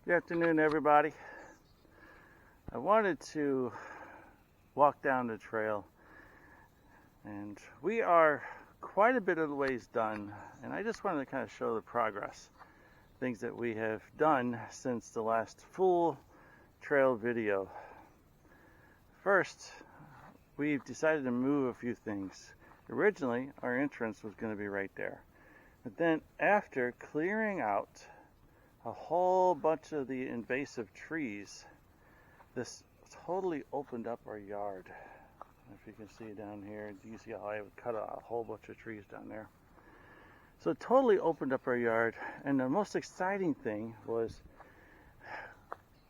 Good afternoon, everybody. I wanted to walk down the trail, and we are quite a bit of the ways done, and I just wanted to kind of show the progress, things that we have done since the last full trail video. First, we've decided to move a few things. Originally, our entrance was going to be right there, but then after clearing out a whole bunch of the invasive trees, this totally opened up our yard. If you can see down here, you see how I cut a whole bunch of trees down there. So it totally opened up our yard, and the most exciting thing was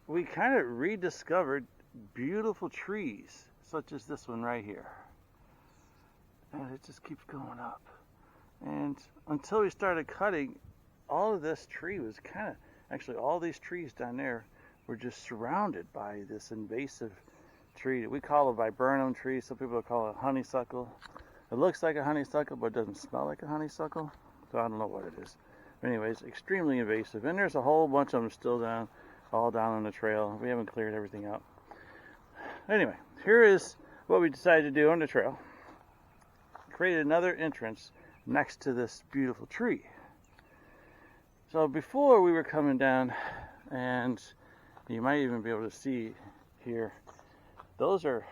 we kind of rediscovered beautiful trees, such as this one right here. And it just keeps going up. And until we started cutting, all of this tree was actually all these trees down there were just surrounded by this invasive tree that we call a viburnum tree. Some people call it honeysuckle. It looks like a honeysuckle, but it doesn't smell like a honeysuckle. So I don't know what it is. But anyways, extremely invasive. And there's a whole bunch of them still all down on the trail. We haven't cleared everything out. Anyway, here is what we decided to do on the trail. Created another entrance next to this beautiful tree. So before we were coming down, and you might even be able to see here, those are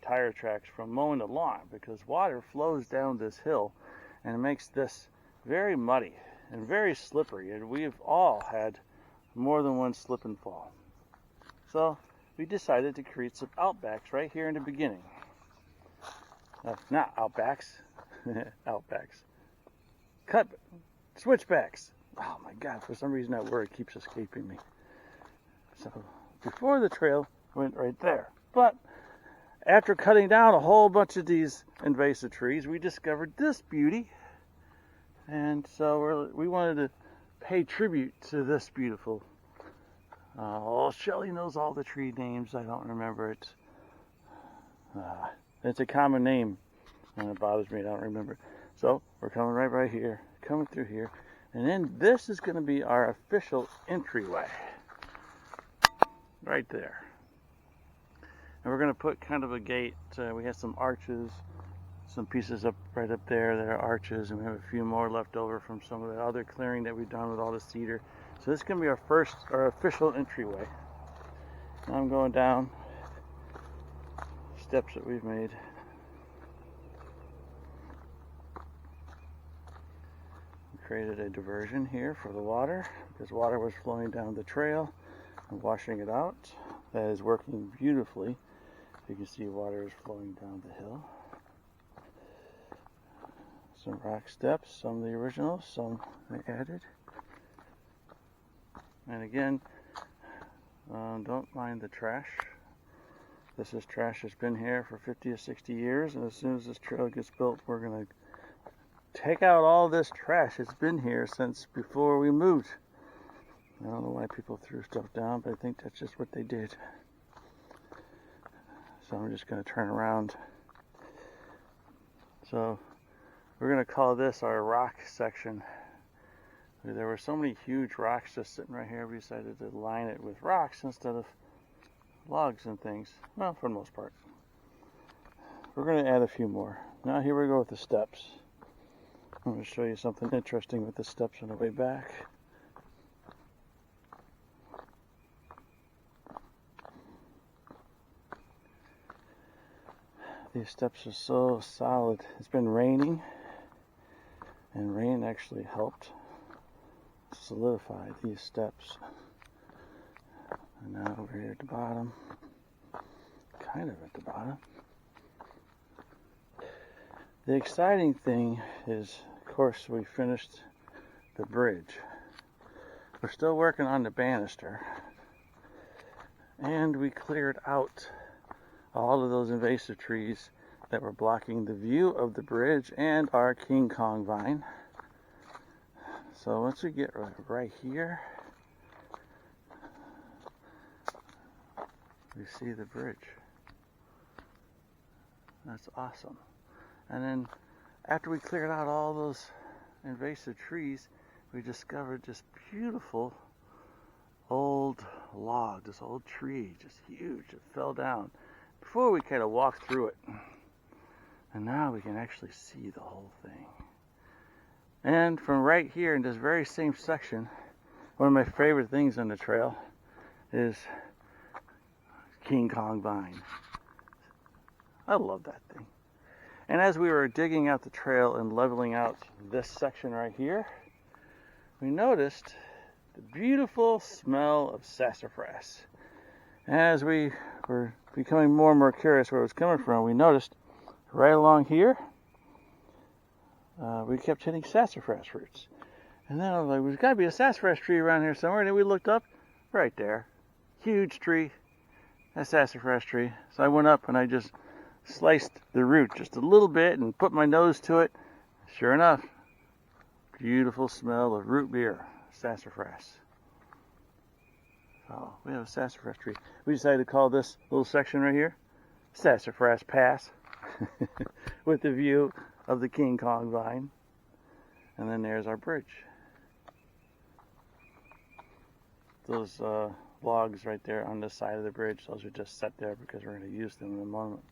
tire tracks from mowing the lawn, because water flows down this hill and it makes this very muddy and very slippery, and we've all had more than one slip and fall. So we decided to create some outbacks right here in the beginning. Not outbacks, outbacks. Switchbacks. Oh my God, for some reason that word keeps escaping me. So before the trail went right there. But after cutting down a whole bunch of these invasive trees, we discovered this beauty. And so we wanted to pay tribute to this beautiful. Shelley knows all the tree names. I don't remember it. It's a common name, and it bothers me. I don't remember it. So we're coming right here, coming through here. And then this is going to be our official entryway. Right there. And we're going to put kind of a gate. We have some arches, some pieces right up there that are arches, and we have a few more left over from some of the other clearing that we've done with all the cedar. So this is going to be our official entryway. Now I'm going down steps that we've made. Created a diversion here for the water, because water was flowing down the trail and washing it out. That is working beautifully. You can see water is flowing down the hill. Some rock steps, some of the original, some I added. And again, don't mind the trash. This is trash that's been here for 50 or 60 years, and as soon as this trail gets built, we're going to take out all this trash. It's been here since before we moved. I don't know why people threw stuff down, but I think that's just what they did. So I'm just going to turn around. So we're going to call this our rock section. There were so many huge rocks just sitting right here. We decided to line it with rocks instead of logs and things. Well, for the most part. We're going to add a few more. Now here we go with the steps. I'm going to show you something interesting with the steps on the way back. These steps are so solid. It's been raining, and rain actually helped solidify these steps. And now over here at the bottom, kind of at the bottom. The exciting thing is, of course, we finished the bridge. We're still working on the banister, and we cleared out all of those invasive trees that were blocking the view of the bridge and our King Kong vine. So once we get right here, we see the bridge. That's awesome. And then after we cleared out all those invasive trees, we discovered this beautiful old log, this old tree, just huge. It fell down before we kind of walked through it. And now we can actually see the whole thing. And from right here in this very same section, one of my favorite things on the trail is King Kong vine. I love that thing. And as we were digging out the trail and leveling out this section right here, we noticed the beautiful smell of sassafras. As we were becoming more and more curious where it was coming from, we noticed right along here, we kept hitting sassafras roots. And then I was like, there's got to be a sassafras tree around here somewhere. And then we looked up, right there, huge tree, a sassafras tree. So I went up and I just sliced the root just a little bit and put my nose to it. Sure enough, beautiful smell of root beer, sassafras. So we have a sassafras tree. We decided to call this little section right here Sassafras Pass with the view of the King Kong vine. And then there's our bridge. Those logs right there on the side of the bridge, those are just set there because we're going to use them in a moment.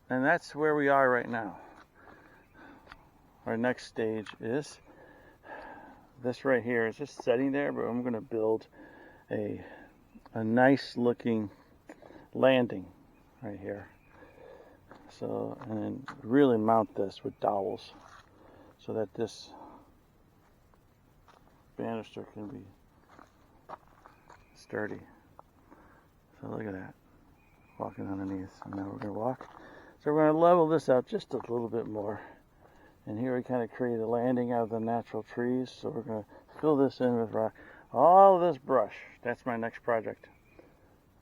And that's where we are right now. Our next stage is this right here. It's just sitting there, but I'm going to build a nice looking landing right here. So, and then really mount this with dowels so that this banister can be sturdy. So look at that, walking underneath. And now we're going to walk. So we're going to level this out just a little bit more. And here we kind of create a landing out of the natural trees. So we're going to fill this in with rock. All of this brush, that's my next project.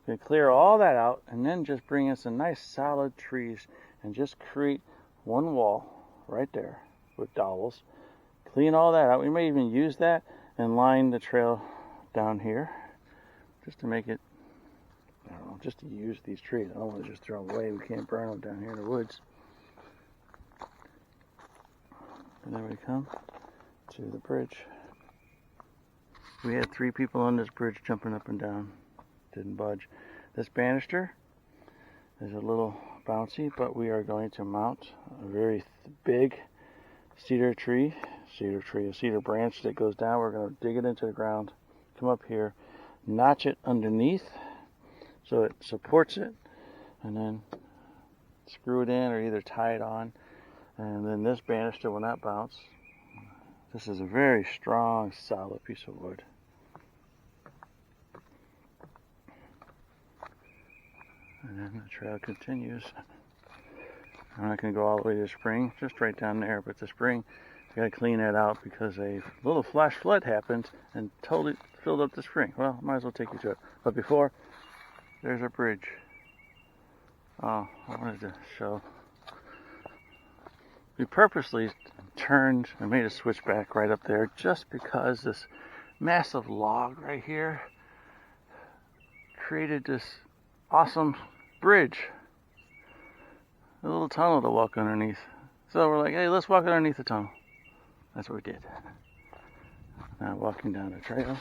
We clear all that out and then just bring in some nice solid trees and just create one wall right there with dowels. Clean all that out. We may even use that and line the trail down here just to make it, I don't know, just to use these trees. I don't want to just throw them away. We can't burn them down here in the woods. And then we come to the bridge. We had 3 people on this bridge jumping up and down. Didn't budge. This banister is a little bouncy, but we are going to mount a very big cedar branch that goes down. We're going to dig it into the ground, come up here, notch it underneath so it supports it, and then screw it in or either tie it on. And then this banister will not bounce. This is a very strong, solid piece of wood. And then the trail continues. I'm not going to go all the way to the spring, just right down there. But the spring, I got to clean that out because a little flash flood happened and totally filled up the spring. Well, might as well take you to it. But before, there's our bridge. Oh, I wanted to show. We purposely turned and made a switchback right up there just because this massive log right here created this awesome bridge, a little tunnel to walk underneath. So we're like, hey, let's walk underneath the tunnel. That's what we did. Now walking down the trail.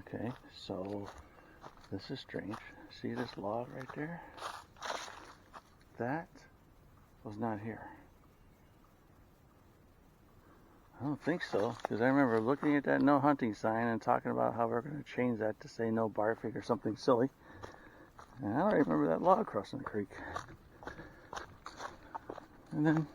Okay, so this is strange. See this log right there? That was not here. I don't think so, because I remember looking at that no hunting sign and talking about how we're going to change that to say no barfing or something silly. And I don't remember that log crossing the creek. And then